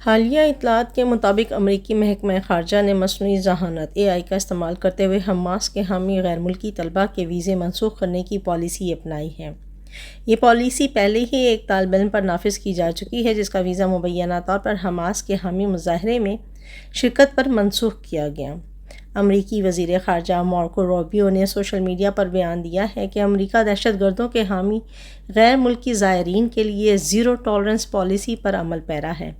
حالیہ اطلاعات کے مطابق امریکی محکمہ خارجہ نے مصنوعی ذہانت (AI) کا استعمال کرتے ہوئے حماس کے حامی غیر ملکی طلباء کے ویزے منسوخ کرنے کی پالیسی اپنائی ہے۔ یہ پالیسی پہلے ہی ایک طالب علم پر نافذ کی جا چکی ہے جس کا ویزا مبینہ طور پر حماس کے حامی مظاہرے میں شرکت پر منسوخ کیا گیا۔ امریکی وزیر خارجہ مارکو روبیو نے سوشل میڈیا پر بیان دیا ہے کہ امریکہ دہشت گردوں کے حامی غیر ملکی زائرین کے لیے زیرو ٹالرنس پالیسی پر عمل پیرا ہے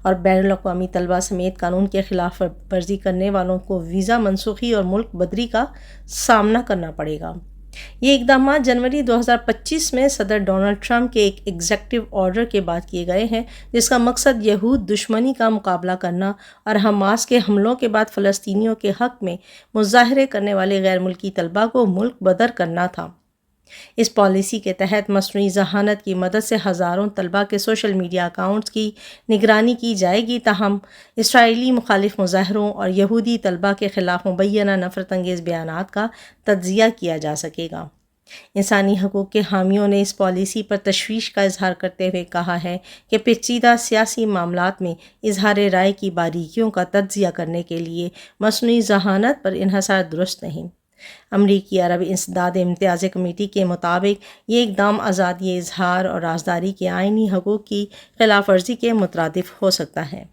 اور بین الاقوامی طلباء سمیت قانون کے خلاف ورزی کرنے والوں کو ویزا منسوخی اور ملک بدری کا سامنا کرنا پڑے گا۔ یہ اقدامات جنوری 2025 میں صدر ڈونلڈ ٹرمپ کے ایک ایگزیکٹو آرڈر کے بعد کیے گئے ہیں جس کا مقصد یہود دشمنی کا مقابلہ کرنا اور حماس کے حملوں کے بعد فلسطینیوں کے حق میں مظاہرے کرنے والے غیر ملکی طلباء کو ملک بدر کرنا تھا۔ اس پالیسی کے تحت مصنوعی ذہانت کی مدد سے ہزاروں طلباء کے سوشل میڈیا اکاؤنٹس کی نگرانی کی جائے گی، تاہم اسرائیلی مخالف مظاہروں اور یہودی طلباء کے خلاف مبینہ نفرت انگیز بیانات کا تجزیہ کیا جا سکے گا۔ انسانی حقوق کے حامیوں نے اس پالیسی پر تشویش کا اظہار کرتے ہوئے کہا ہے کہ پیچیدہ سیاسی معاملات میں اظہار رائے کی باریکیوں کا تجزیہ کرنے کے لیے مصنوعی ذہانت پر انحصار درست نہیں۔ امریکی عرب انسداد امتیازی کمیٹی کے مطابق یہ اقدام آزادی اظہار اور رازداری کے آئینی حقوق کی خلاف ورزی کے مترادف ہو سکتا ہے۔